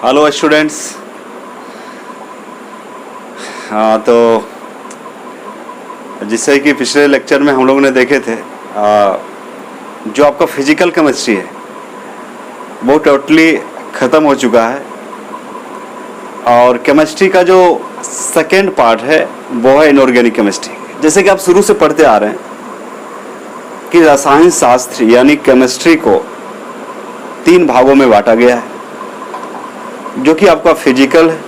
Hello students. हाँ, तो जिससे कि पिछले लेक्चर में हम लोगों ने देखे थे जो आपका फिजिकल केमिस्ट्री है वो टोटली ख़त्म हो चुका है और केमिस्ट्री का जो सेकेंड पार्ट है वो है इनऑर्गेनिक केमिस्ट्री। जैसे कि आप शुरू से पढ़ते आ रहे हैं कि रसायन शास्त्र यानी केमिस्ट्री को 3 भागों में बांटा गया है, जो कि आपका फिजिकल है,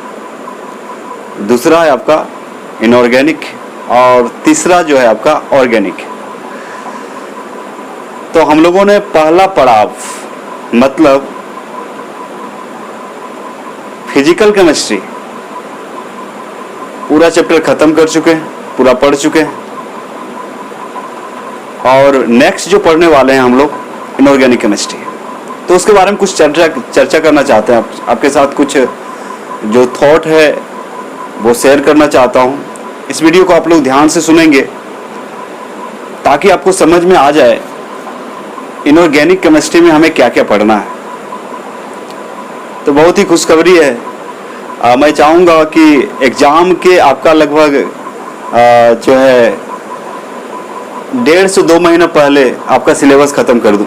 दूसरा है आपका इनऑर्गेनिक और तीसरा जो है आपका ऑर्गेनिक। तो हम लोगों ने पहला पड़ाव मतलब फिजिकल केमिस्ट्री पूरा चैप्टर खत्म कर चुके हैं, पूरा पढ़ चुके हैं और नेक्स्ट जो पढ़ने वाले हैं हम लोग इनऑर्गेनिक केमिस्ट्री। तो उसके बारे में कुछ चर्चा करना चाहते हैं आपके साथ, कुछ जो थॉट है वो शेयर करना चाहता हूं। इस वीडियो को आप लोग ध्यान से सुनेंगे ताकि आपको समझ में आ जाए इनऑर्गेनिक केमिस्ट्री में हमें क्या क्या पढ़ना है। तो बहुत ही खुशखबरी है, मैं चाहूँगा कि एग्ज़ाम के आपका लगभग जो है 1.5 से 2 महीना पहले आपका सिलेबस ख़त्म कर दूं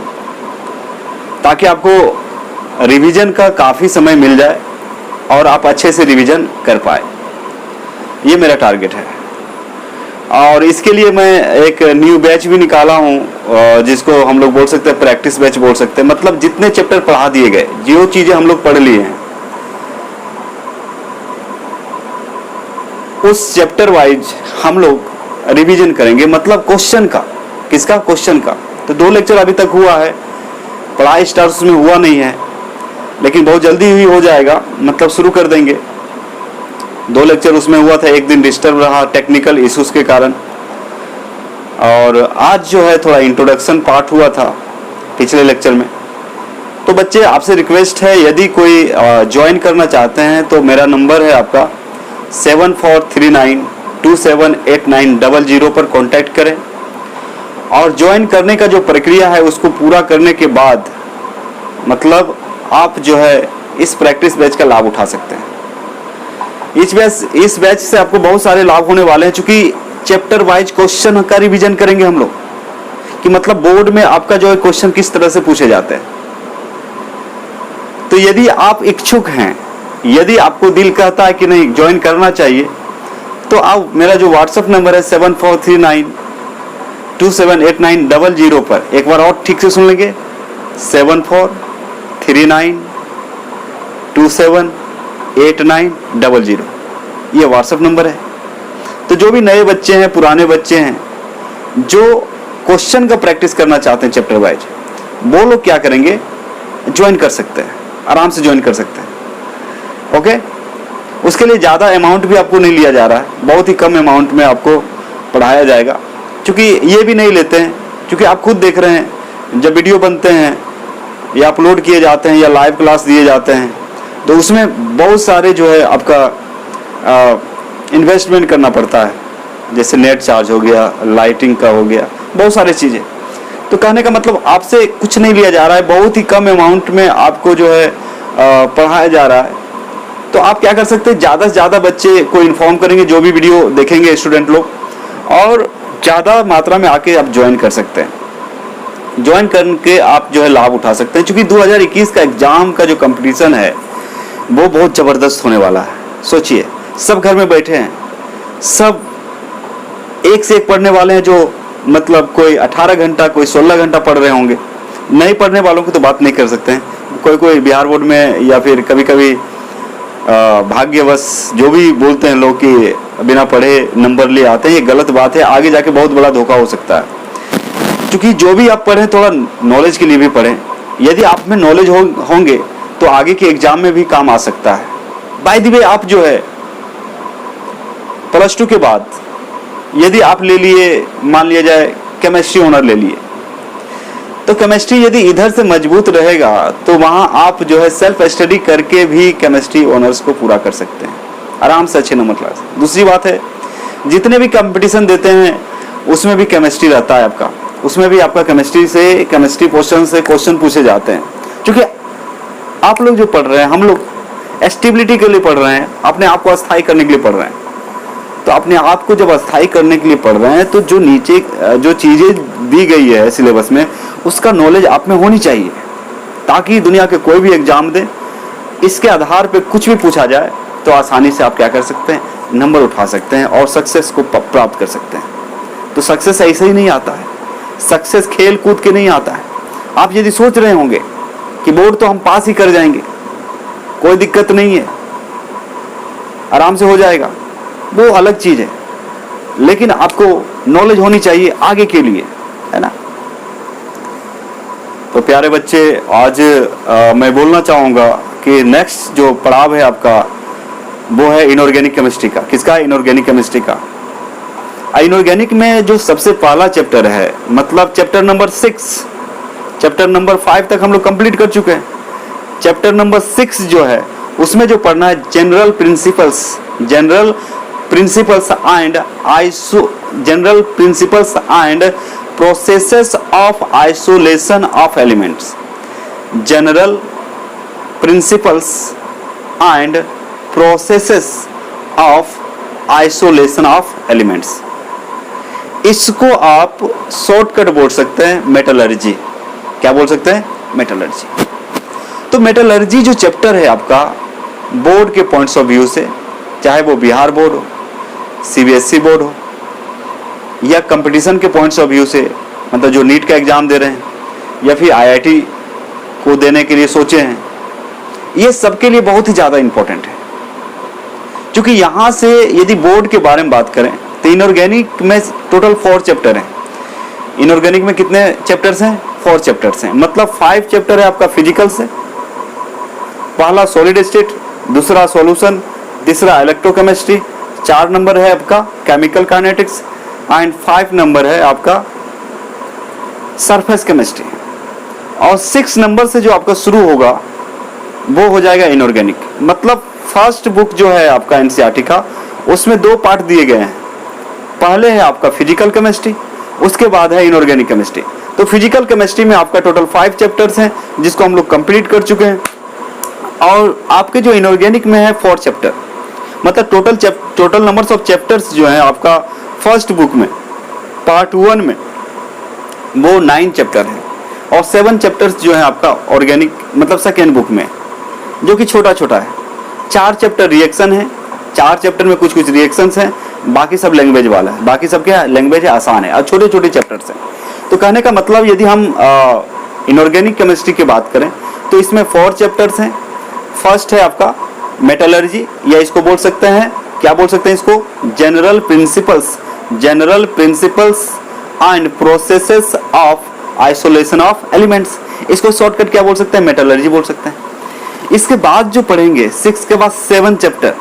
ताकि आपको रिवीजन का काफ़ी समय मिल जाए और आप अच्छे से रिवीजन कर पाए। ये मेरा टारगेट है और इसके लिए मैं एक न्यू बैच भी निकाला हूँ जिसको हम लोग बोल सकते हैं प्रैक्टिस बैच बोल सकते हैं। मतलब जितने चैप्टर पढ़ा दिए गए, जो चीज़ें हम लोग पढ़ लिए हैं, उस चैप्टर वाइज हम लोग रिवीजन करेंगे। मतलब क्वेश्चन का, किसका? क्वेश्चन का। तो 2 लेक्चर अभी तक हुआ है, पढ़ाई स्टार्ट उसमें हुआ नहीं है, लेकिन बहुत जल्दी ही हो जाएगा, मतलब शुरू कर देंगे। 2 लेक्चर उसमें हुआ था, एक दिन डिस्टर्ब रहा टेक्निकल इश्यूज के कारण, और आज जो है थोड़ा इंट्रोडक्शन पार्ट हुआ था पिछले लेक्चर में। तो बच्चे, आपसे रिक्वेस्ट है, यदि कोई ज्वाइन करना चाहते हैं तो मेरा नंबर है आपका 7439278900 पर कांटेक्ट करें और ज्वाइन करने का जो प्रक्रिया है उसको पूरा करने के बाद मतलब आप जो है इस प्रैक्टिस बैच का लाभ उठा सकते हैं। इस बैच से आपको बहुत सारे लाभ होने वाले हैं, क्योंकि चैप्टर वाइज क्वेश्चन का रिवीजन करेंगे हम लोग कि मतलब बोर्ड में आपका जो है क्वेश्चन किस तरह से पूछे जाते हैं। तो यदि आप इच्छुक हैं, यदि आपको दिल कहता है कि नहीं ज्वाइन करना चाहिए, तो आप मेरा जो व्हाट्सएप नंबर है 7439278900 पर, एक बार और ठीक से सुन लेंगे, 7439278900, ये व्हाट्सएप नंबर है। तो जो भी नए बच्चे हैं, पुराने बच्चे हैं, जो क्वेश्चन का प्रैक्टिस करना चाहते हैं चैप्टर वाइज, वो लोग क्या करेंगे, ज्वाइन कर सकते हैं, आराम से ज्वाइन कर सकते हैं। ओके, उसके लिए ज़्यादा अमाउंट भी आपको नहीं लिया जा रहा है, बहुत ही कम अमाउंट में आपको पढ़ाया जाएगा। क्योंकि ये भी नहीं लेते हैं, क्योंकि आप खुद देख रहे हैं जब वीडियो बनते हैं या अपलोड किए जाते हैं या लाइव क्लास दिए जाते हैं, तो उसमें बहुत सारे जो है आपका इन्वेस्टमेंट करना पड़ता है, जैसे नेट चार्ज हो गया, लाइटिंग का हो गया, बहुत सारी चीज़ें। तो कहने का मतलब आपसे कुछ नहीं लिया जा रहा है, बहुत ही कम अमाउंट में आपको जो है पढ़ाया जा रहा है। तो आप क्या कर सकते हैं, ज़्यादा से ज़्यादा बच्चे को इन्फॉर्म करेंगे, जो भी वीडियो देखेंगे स्टूडेंट लोग, और ज़्यादा मात्रा में आके आप ज्वाइन कर सकते हैं। ज्वाइन करके आप जो है लाभ उठा सकते हैं, क्योंकि 2021 का एग्ज़ाम का जो कंपटीशन है वो बहुत ज़बरदस्त होने वाला है। सोचिए, सब घर में बैठे हैं, सब एक से एक पढ़ने वाले हैं, जो मतलब कोई 18 घंटा, कोई 16 घंटा पढ़ रहे होंगे। नहीं पढ़ने वालों की तो बात नहीं कर सकते हैं, कोई बिहार बोर्ड में या फिर कभी कभी भाग्यवश जो भी बोलते हैं लोग कि बिना पढ़े नंबर ले आते हैं, ये गलत बात है। आगे जाके बहुत बड़ा धोखा हो सकता है, क्योंकि जो भी आप पढ़ें थोड़ा नॉलेज के लिए भी पढ़ें। यदि आप में नॉलेज होंगे तो आगे के एग्जाम में भी काम आ सकता है। बाय द वे, आप जो है +2 के बाद यदि आप ले लिए, मान लिया जाए केमिस्ट्री ऑनर ले लिए, तो केमिस्ट्री यदि इधर से मजबूत रहेगा तो वहाँ आप जो है सेल्फ स्टडी करके भी केमिस्ट्री ऑनर्स को पूरा कर सकते हैं आराम से, अच्छे नंबर क्लास। दूसरी बात है, जितने भी कंपटीशन देते हैं उसमें भी केमिस्ट्री रहता है आपका, उसमें भी आपका केमिस्ट्री पोर्शन से क्वेश्चन पूछे जाते हैं। क्योंकि आप लोग जो पढ़ रहे हैं, हम लोग स्टेबिलिटी के लिए पढ़ रहे हैं, अपने आप को अस्थायी करने के लिए पढ़ रहे हैं। तो अपने आप को जब अस्थायी करने के लिए पढ़ रहे हैं तो जो नीचे जो चीज़ें दी गई है सिलेबस में उसका नॉलेज आप में होनी चाहिए, ताकि दुनिया के कोई भी एग्जाम दे इसके आधार पे कुछ भी पूछा जाए तो आसानी से आप क्या कर सकते हैं, नंबर उठा सकते हैं और सक्सेस को प्राप्त कर सकते हैं। तो सक्सेस ऐसे ही नहीं आता है, सक्सेस खेल कूद के नहीं आता है। आप यदि सोच रहे होंगे कि बोर्ड तो हम पास ही कर जाएंगे, कोई दिक्कत नहीं है, आराम से हो जाएगा, वो अलग चीज है, लेकिन आपको नॉलेज होनी चाहिए आगे के लिए, है ना। तो प्यारे बच्चे, आज मैं बोलना चाहूंगा कि नेक्स्ट जो पड़ाव है आपका वो है इनऑर्गेनिक केमिस्ट्री का। किसका? इनऑर्गेनिक केमिस्ट्री का। इनऑर्गेनिक में जो सबसे पहला चैप्टर है, मतलब चैप्टर नंबर 6, चैप्टर नंबर 5 तक हम लोग कंप्लीट कर चुके हैं। चैप्टर नंबर 6 जो है उसमें जो पढ़ना है general principles and processes of isolation of elements. General principles and processes of isolation of elements. इसको आप शॉर्टकट बोल सकते हैं मेटलर्जी। क्या बोल सकते हैं? मेटलर्जी। तो मेटलर्जी जो चैप्टर है आपका बोर्ड के पॉइंट्स ऑफ व्यू से, चाहे वो बिहार बोर्ड हो, सीबीएसई बोर्ड हो, या कंपटीशन के पॉइंट्स ऑफ व्यू से, मतलब जो नीट का एग्जाम दे रहे हैं या फिर आईआईटी को देने के लिए सोचे हैं, ये सबके लिए बहुत ही ज़्यादा इंपॉर्टेंट है। क्योंकि यहाँ से यदि बोर्ड के बारे में बात करें तो इनऑर्गेनिक में टोटल 4 चैप्टर हैं। इनऑर्गेनिक में कितने चैप्टर्स हैं? 4 चैप्टर्स हैं। मतलब 5 चैप्टर है आपका फिजिकल से, पहला सॉलिड स्टेट, दूसरा सॉल्यूशन, तीसरा इलेक्ट्रोकेमिस्ट्री, 4 नंबर है आपका केमिकल काइनेटिक्स एंड 5 नंबर है आपका सरफेस केमिस्ट्री। और 6 नंबर से जो आपका शुरू होगा वो हो जाएगा इनऑर्गेनिक। मतलब फर्स्ट बुक जो है आपका एनसीईआरटी का, उसमें 2 पार्ट दिए गए हैं। पहले है आपका फिजिकल केमिस्ट्री, उसके बाद है इनऑर्गेनिक केमिस्ट्री। तो फिजिकल केमिस्ट्री में आपका टोटल 5 चैप्टर्स हैं जिसको हम लोग कंप्लीट कर चुके हैं। और आपके जो इनऑर्गेनिक में है 4 चैप्टर, मतलब टोटल नंबर्स ऑफ चैप्टर्स जो है आपका फर्स्ट बुक में पार्ट 1 में वो 9 चैप्टर है, और 7 चैप्टर्स जो है आपका ऑर्गेनिक मतलब सेकेंड बुक में, जो कि छोटा छोटा है। 4 चैप्टर रिएक्शन है, 4 चैप्टर में कुछ कुछ रिएक्शंस हैं, बाकी सब लैंग्वेज वाला है। बाकी सब क्या है? लैंग्वेज है, आसान है, और छोटे छोटे चैप्टर्स हैं। तो कहने का मतलब यदि हम इनऑर्गेनिक केमिस्ट्री की बात करें तो इसमें 4 चैप्टर्स हैं। फर्स्ट है आपका मेटलर्जी, या इसको बोल सकते हैं, क्या बोल सकते हैं इसको? General principles and processes of isolation of elements. इसको शॉर्टकट क्या बोल सकते हैं? मेटलर्जी बोल सकते हैं। इसके बाद जो पढ़ेंगे 6 के बाद 7 चैप्टर,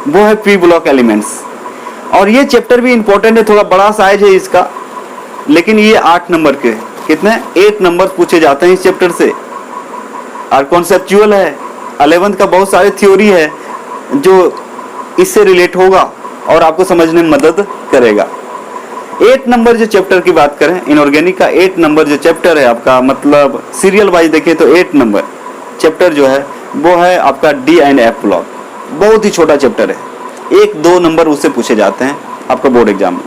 वो है प्री ब्लॉक एलिमेंट्स। और ये चैप्टर भी इंपॉर्टेंट है, थोड़ा बड़ा साइज है इसका, लेकिन ये 8 नंबर के, कितने? 8 नंबर पूछे जाते हैं इस चैप्टर से। और कॉन्सेप्चुअल है, 11th का बहुत सारे थ्योरी है जो इससे रिलेट होगा और आपको समझने में मदद करेगा। 8 नंबर जो चैप्टर की बात करें, इनऑर्गेनिक का 8 नंबर जो चैप्टर है आपका, मतलब सीरियल वाइज देखें तो 8 नंबर चैप्टर जो है वो है आपका डी एंड एफ ब्लॉक। बहुत ही छोटा चैप्टर है, 1-2 नंबर उससे पूछे जाते हैं आपका बोर्ड एग्जाम में।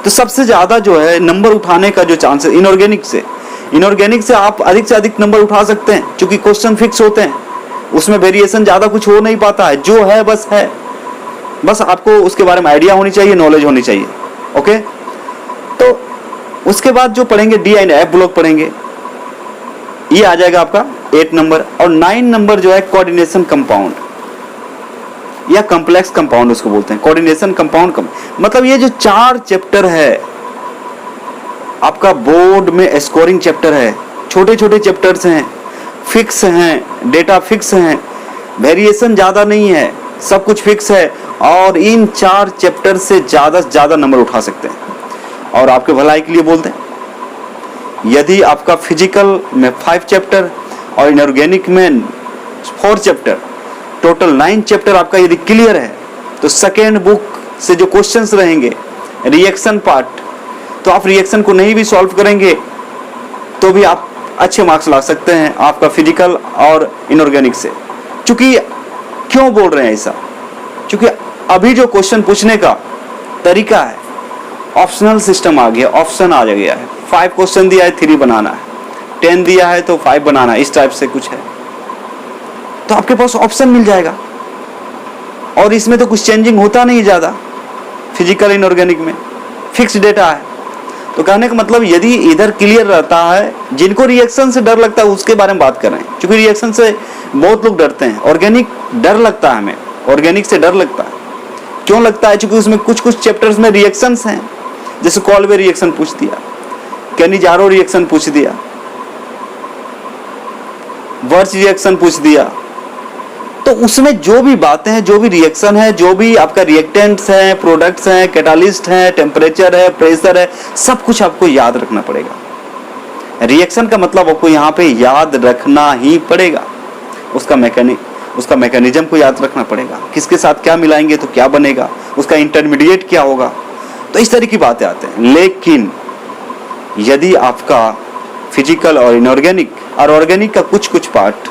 तो सबसे ज्यादा जो है नंबर उठाने का जो चांस है इनऑर्गेनिक से आप अधिक से अधिक नंबर उठा सकते हैं, क्योंकि क्वेश्चन फिक्स होते हैं, उसमें वेरिएशन ज्यादा कुछ हो नहीं पाता है, जो है बस है। बस आपको उसके बारे में आइडिया होनी चाहिए, नॉलेज होनी चाहिए। ओके, तो उसके बाद जो पढ़ेंगे डी एंड एफ ब्लॉक पढ़ेंगे, ये आ जाएगा आपका 8 नंबर। और 9 नंबर जो है कोऑर्डिनेशन कंपाउंड या कॉम्प्लेक्स कंपाउंड उसको बोलते हैं, कोऑर्डिनेशन कंपाउंड। मतलब ये जो 4 चैप्टर है आपका बोर्ड में स्कोरिंग चैप्टर है, छोटे छोटे चैप्टर्स हैं, फिक्स हैं, डेटा फिक्स हैं, वेरिएशन ज़्यादा नहीं है, सब कुछ फिक्स है। और इन 4 चैप्टर से ज़्यादा से ज़्यादा नंबर उठा सकते हैं। और आपके भलाई के लिए बोलते हैं, यदि आपका फिजिकल में 5 चैप्टर और इनऑर्गेनिक में 4 चैप्टर, टोटल 9 चैप्टर आपका यदि क्लियर है, तो सेकेंड बुक से जो क्वेश्चंस रहेंगे रिएक्शन पार्ट, तो आप रिएक्शन को नहीं भी सॉल्व करेंगे तो भी आप अच्छे मार्क्स ला सकते हैं आपका फिजिकल और इनऑर्गेनिक से। चूंकि क्यों बोल रहे हैं ऐसा, क्योंकि अभी जो क्वेश्चन पूछने का तरीका है, ऑप्शनल सिस्टम आ गया, ऑप्शन आ गया है। 5 क्वेश्चन दिया है, 3 बनाना है, 10 दिया है तो 5 बनाना है, इस टाइप से कुछ है, तो आपके पास ऑप्शन मिल जाएगा। और इसमें तो कुछ चेंजिंग होता नहीं ज़्यादा, फिजिकल इनऑर्गेनिक में फिक्स डेटा है। तो कहने का मतलब यदि इधर क्लियर रहता है, जिनको रिएक्शन से डर लगता है उसके बारे में बात कर रहे हैं, क्योंकि रिएक्शन से बहुत लोग डरते हैं। ऑर्गेनिक डर लगता है, हमें ऑर्गेनिक से डर लगता है। क्यों लगता है? क्योंकि उसमें कुछ कुछ चैप्टर्स में रिएक्शंस हैं, जैसे कॉलवे रिएक्शन पूछ दिया, कैनिजारो रिएक्शन पूछ दिया, वर्च रिएक्शन पूछ दिया। तो उसमें जो भी बातें हैं, जो भी रिएक्शन है, जो भी आपका रिएक्टेंट्स हैं, प्रोडक्ट्स हैं, कैटालिस्ट हैं, टेम्परेचर है, प्रेशर है, सब कुछ आपको याद रखना पड़ेगा। रिएक्शन का मतलब आपको यहाँ पे याद रखना ही पड़ेगा। उसका मैकेनिज्म को याद रखना पड़ेगा, किसके साथ क्या मिलाएंगे तो क्या बनेगा, उसका इंटरमीडिएट क्या होगा। तो इस तरह की बातें आते हैं। लेकिन यदि आपका फिजिकल और इनऑर्गेनिक और ऑर्गेनिक का कुछ कुछ पार्ट,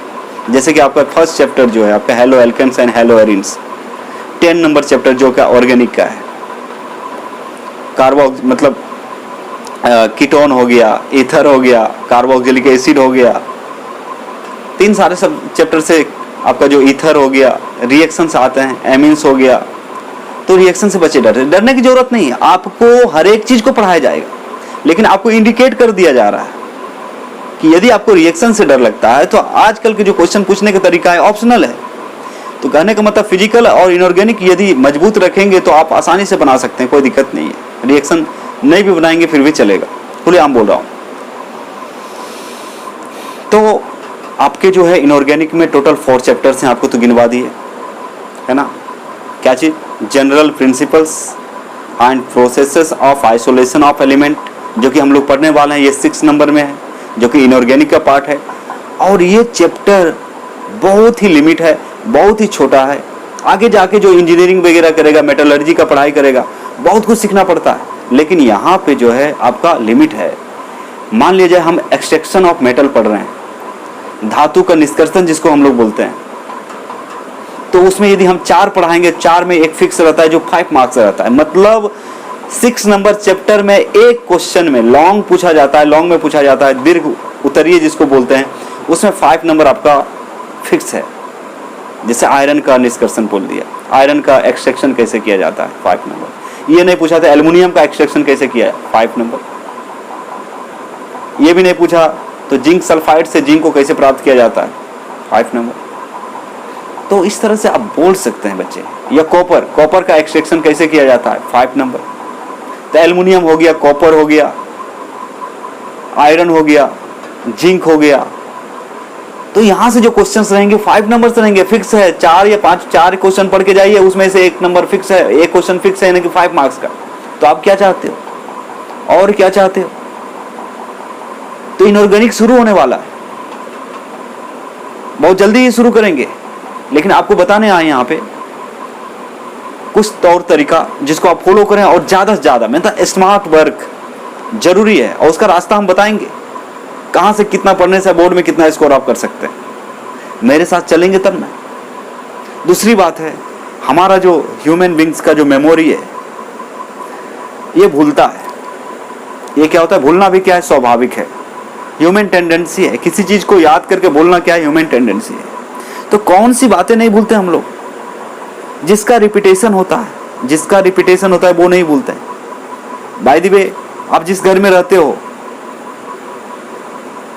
जैसे कि आपका फर्स्ट चैप्टर जो है आपका haloalkanes and haloarenes, 10 number chapter जो का ऑर्गेनिक का है, कार्बोक्स मतलब कीटोन हो गया, ईथर हो गया, कार्बोक्सिलिक एसिड हो गया, 3 सारे सब चैप्टर से आपका जो ईथर हो गया, रिएक्शंस आते हैं, एमिन्स हो गया। तो रिएक्शन से बचे, डरने की जरूरत नहीं है। आपको हर एक चीज को पढ़ाया जाएगा, लेकिन आपको इंडिकेट कर दिया जा रहा है कि यदि आपको रिएक्शन से डर लगता है तो आजकल के जो क्वेश्चन पूछने का तरीका है ऑप्शनल है। तो कहने का मतलब फिजिकल और इनऑर्गेनिक यदि मजबूत रखेंगे तो आप आसानी से बना सकते हैं, कोई दिक्कत नहीं है। रिएक्शन नहीं भी बनाएंगे फिर भी चलेगा, खुलेआम बोल रहा हूं। तो आपके जो है इनऑर्गेनिक में टोटल 4 चैप्टर्स हैं, आपको तो गिनवा दिए है ना। क्या चीज? General principles and processes of isolation of element, जो कि हम लोग पढ़ने वाले हैं, ये 6 नंबर में है, जो कि इनऑर्गेनिक का पार्ट है। और ये चैप्टर बहुत ही लिमिट है, बहुत ही छोटा है। आगे जाके जो इंजीनियरिंग वगैरह करेगा, मेटलर्जी का पढ़ाई करेगा, बहुत कुछ सीखना पड़ता है। लेकिन यहाँ पे जो है आपका लिमिट है। मान लीजिए हम एक्सट्रैक्शन ऑफ मेटल पढ़ रहे हैं, धातु का निष्कर्षण जिसको हम लोग बोलते हैं, तो उसमें यदि हम 4 पढ़ाएंगे, 4 में एक फिक्स रहता है जो 5 मार्क्स रहता है। मतलब 6 नंबर चैप्टर में एक क्वेश्चन में लॉन्ग पूछा जाता है, लॉन्ग में पूछा जाता है, दीर्घ उत्तरीय जिसको बोलते हैं, उसमें 5 नंबर आपका फिक्स है। जैसे आयरन का निष्कर्षण बोल दिया, आयरन का एक्सट्रैक्शन कैसे किया जाता है, 5 नंबर। ये नहीं पूछा था एल्युमिनियम का एक्सट्रैक्शन कैसे किया है, 5 नंबर। ये भी नहीं पूछा तो जिंक सल्फाइड से जिंक को कैसे प्राप्त किया जाता है, 5 नंबर। तो इस तरह से आप बोल सकते हैं बच्चे। या कॉपर का एक्सट्रैक्शन कैसे किया जाता है, 5 नंबर। तो एल्युमिनियम हो गया, कॉपर हो गया, आयरन हो गया, जिंक हो गया। तो यहां से जो क्वेश्चंस रहेंगे 5 नंबर रहेंगे, फिक्स है। 4 या 5 4 क्वेश्चन पढ़ के जाइए, उसमें से एक नंबर फिक्स है, एक क्वेश्चन फिक्स है, यानी कि 5 मार्क्स का। तो आप क्या चाहते हो और क्या चाहते हो? तो इनऑर्गेनिक शुरू होने वाला है, बहुत जल्दी ही शुरू करेंगे। लेकिन आपको बताने आए यहाँ पे कुछ तौर तरीका जिसको आप फॉलो करें, और ज्यादा से ज्यादा मतलब स्मार्ट वर्क जरूरी है। और उसका रास्ता हम बताएंगे, कहां से कितना पढ़ने से बोर्ड में कितना स्कोर आप कर सकते हैं। मेरे साथ चलेंगे तब ना। दूसरी बात है, हमारा जो ह्यूमन बींग्स का जो मेमोरी है ये भूलता है। ये क्या होता है? भूलना भी क्या है? स्वाभाविक है, ह्यूमन टेंडेंसी है। किसी चीज को याद करके बोलना क्या है? ह्यूमन टेंडेंसी है। तो कौन सी बातें नहीं भूलते हम लोग? जिसका रिपीटेशन होता है वो नहीं भूलते हैं। बाय द वे, आप जिस घर में रहते हो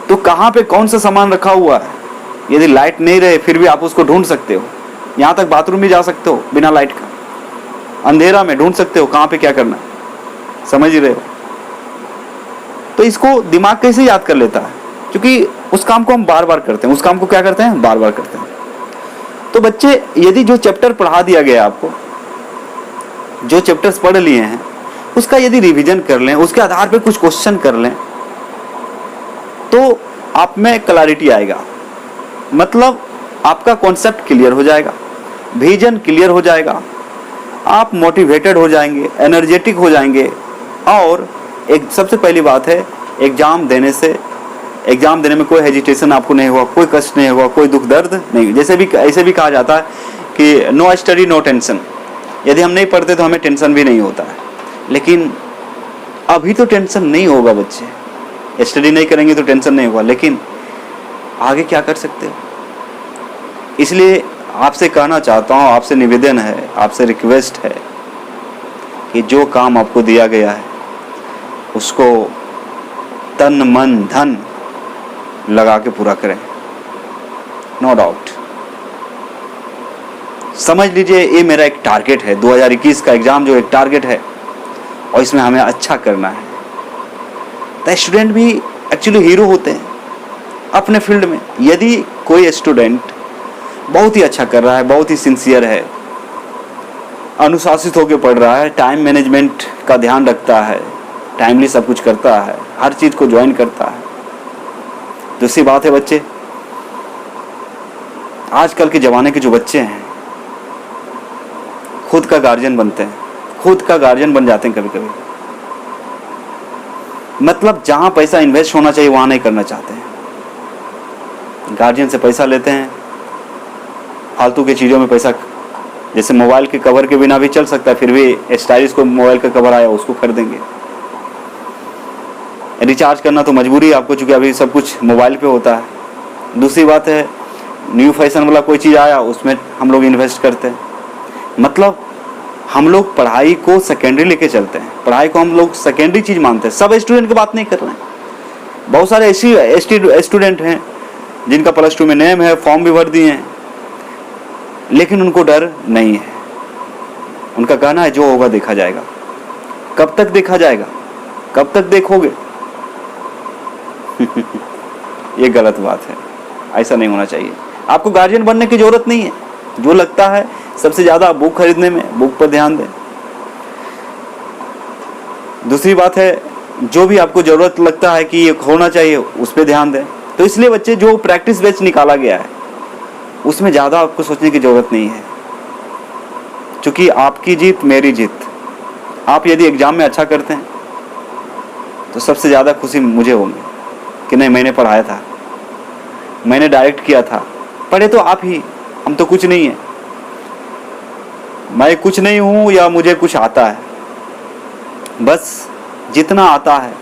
तो कहां पे कौन सा सामान रखा हुआ है, यदि लाइट नहीं रहे फिर भी आप उसको ढूंढ सकते हो। यहां तक बाथरूम भी जा सकते हो बिना लाइट का, अंधेरा में ढूंढ सकते हो कहां पे क्या करना है। समझ ही रहे हो? तो इसको दिमाग कैसे याद कर लेता है? क्योंकि उस काम को हम बार बार करते हैं। उस काम को क्या करते हैं? बार बार करते हैं। तो बच्चे, यदि जो चैप्टर पढ़ा दिया गया आपको, जो चैप्टर्स पढ़ लिए हैं, उसका यदि रिवीजन कर लें, उसके आधार पे कुछ क्वेश्चन कर लें, तो आप में क्लैरिटी आएगा। मतलब आपका कॉन्सेप्ट क्लियर हो जाएगा, विजन क्लियर हो जाएगा, आप मोटिवेटेड हो जाएंगे, एनर्जेटिक हो जाएंगे। और एक सबसे पहली बात है, एग्जाम देने से एग्जाम देने में कोई हेजिटेशन आपको नहीं हुआ, कोई कष्ट नहीं हुआ, कोई दुख दर्द नहीं। जैसे भी ऐसे भी कहा जाता है कि नो स्टडी नो टेंशन, यदि हम नहीं पढ़ते तो हमें टेंशन भी नहीं होता है। लेकिन अभी तो टेंशन नहीं होगा बच्चे, स्टडी नहीं करेंगे तो टेंशन नहीं होगा, लेकिन आगे क्या कर सकते हो। इसलिए आपसे कहना चाहता हूँ, आपसे निवेदन है, आपसे रिक्वेस्ट है कि जो काम आपको दिया गया है उसको तन मन धन लगा के पूरा करें। नो डाउट, समझ लीजिए ये मेरा एक टारगेट है, 2021 का एग्जाम जो एक टारगेट है और इसमें हमें अच्छा करना है। तो स्टूडेंट भी एक्चुअली हीरो होते हैं अपने फील्ड में। यदि कोई स्टूडेंट बहुत ही अच्छा कर रहा है, बहुत ही सिंसियर है, अनुशासित होकर पढ़ रहा है, टाइम मैनेजमेंट का ध्यान रखता है, टाइमली सब कुछ करता है, हर चीज को ज्वाइन करता है। दूसरी बात है बच्चे, आजकल के जमाने के जो बच्चे हैं खुद का गार्जियन बनते हैं, खुद का गार्जियन बन जाते हैं कभी कभी। मतलब जहां पैसा इन्वेस्ट होना चाहिए वहां नहीं करना चाहते हैं, गार्जियन से पैसा लेते हैं, फालतू की चीजों में पैसा, जैसे मोबाइल के कवर के बिना भी चल सकता है, फिर भी स्टाइलिश को मोबाइल का कवर आया उसको खरीदेंगे। रिचार्ज करना तो मजबूरी है आपको, चूंकि अभी सब कुछ मोबाइल पे होता है। दूसरी बात है, न्यू फैशन वाला कोई चीज़ आया उसमें हम लोग इन्वेस्ट करते हैं। मतलब हम लोग पढ़ाई को सेकेंडरी लेके चलते हैं, पढ़ाई को हम लोग सेकेंडरी चीज़ मानते हैं। सब स्टूडेंट की बात नहीं कर रहे हैं, बहुत सारे ऐसे स्टूडेंट हैं जिनका +2 में नेम है, फॉर्म भी भर दिए हैं, लेकिन उनको डर नहीं है। उनका कहना है जो होगा देखा जाएगा। कब तक देखा जाएगा, कब तक देखोगे? ये गलत बात है, ऐसा नहीं होना चाहिए। आपको गार्जियन बनने की जरूरत नहीं है। जो लगता है सबसे ज्यादा बुक खरीदने में, बुक पर ध्यान दें। दूसरी बात है, जो भी आपको जरूरत लगता है कि ये होना चाहिए उस पर ध्यान दें। तो इसलिए बच्चे जो प्रैक्टिस बैच निकाला गया है उसमें ज्यादा आपको सोचने की जरूरत नहीं है, क्योंकि आपकी जीत मेरी जीत। आप यदि एग्जाम में अच्छा करते हैं तो सबसे ज्यादा खुशी मुझे होगी कि नहीं मैंने पढ़ाया था, मैंने डायरेक्ट किया था। पढ़े तो आप ही, हम तो कुछ नहीं है। मैं कुछ नहीं हूं या मुझे कुछ आता है, बस जितना आता है,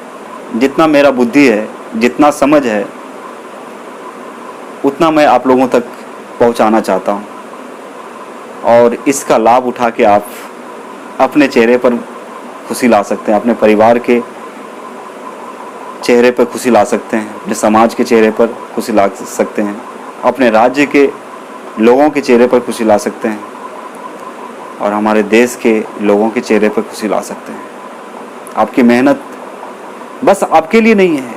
जितना मेरा बुद्धि है, जितना समझ है, उतना मैं आप लोगों तक पहुंचाना चाहता हूं। और इसका लाभ उठा के आप अपने चेहरे पर खुशी ला सकते हैं, अपने परिवार के चेहरे पर खुशी ला सकते हैं, अपने समाज के चेहरे पर खुशी ला सकते हैं, अपने राज्य के लोगों के चेहरे पर खुशी ला सकते हैं, और हमारे देश के लोगों के चेहरे पर खुशी ला सकते हैं। आपकी मेहनत बस आपके लिए नहीं है।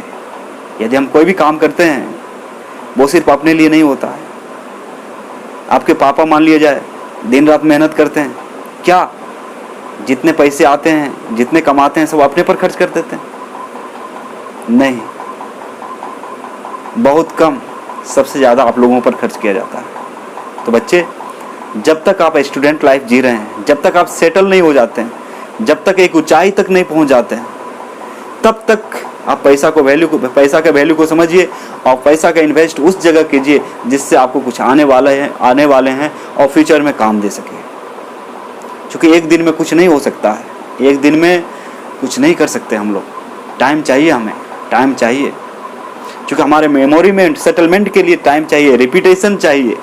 यदि हम कोई भी काम करते हैं वो सिर्फ अपने लिए नहीं होता है। आपके पापा मान लिया जाए दिन रात मेहनत करते हैं, क्या जितने पैसे आते हैं, जितने कमाते हैं, सब अपने पर खर्च कर देते हैं? नहीं, बहुत कम, सबसे ज़्यादा आप लोगों पर खर्च किया जाता है। तो बच्चे, जब तक आप स्टूडेंट लाइफ जी रहे हैं, जब तक आप सेटल नहीं हो जाते हैं, जब तक एक ऊंचाई तक नहीं पहुंच जाते हैं, तब तक आप पैसा का वैल्यू को समझिए और पैसा का इन्वेस्ट उस जगह कीजिए जिससे आपको कुछ आने वाले हैं और फ्यूचर में काम दे सके। क्योंकि एक दिन में कुछ नहीं हो सकता है, एक दिन में कुछ नहीं कर सकते हम लोग। टाइम चाहिए, हमें टाइम चाहिए, क्योंकि हमारे मेमोरी में सेटलमेंट के लिए टाइम चाहिए, रिपीटेशन चाहिए।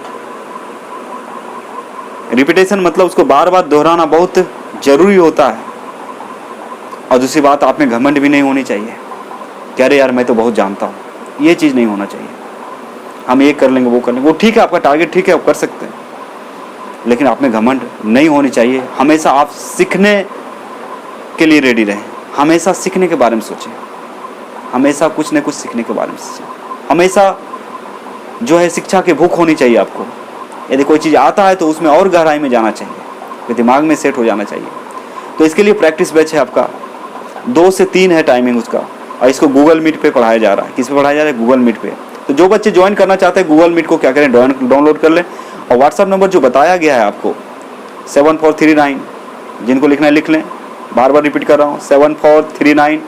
रिपीटेशन मतलब उसको बार बार दोहराना बहुत जरूरी होता है। और दूसरी बात, आप में घमंड भी नहीं होनी चाहिए कि अरे यार मैं तो बहुत जानता हूँ, ये चीज़ नहीं होना चाहिए। हम ये कर लेंगे, वो कर लेंगे, वो ठीक है, आपका टारगेट ठीक है, आप कर सकते हैं, लेकिन आप में घमंड नहीं होनी चाहिए। हमेशा आप सीखने के लिए रेडी रहें, हमेशा सीखने के बारे में सोचें, हमेशा कुछ न कुछ सीखने के बारे में सोचें। हमेशा जो है शिक्षा की भूख होनी चाहिए आपको। यदि कोई चीज़ आता है तो उसमें और गहराई में जाना चाहिए, तो दिमाग में सेट हो जाना चाहिए। तो इसके लिए प्रैक्टिस बैच है आपका, 2 से 3 है टाइमिंग उसका, और इसको गूगल मीट पे पढ़ाया जा रहा है। किस पे पढ़ाया जा रहा है? गूगल मीट पे। तो जो बच्चे ज्वाइन करना चाहते हैं गूगल मीट को क्या करें, डाउनलोड कर लें, और व्हाट्सअप नंबर जो बताया गया है आपको 7439, जिनको लिखना है लिख लें, बार बार रिपीट कर रहा हूँ, 7439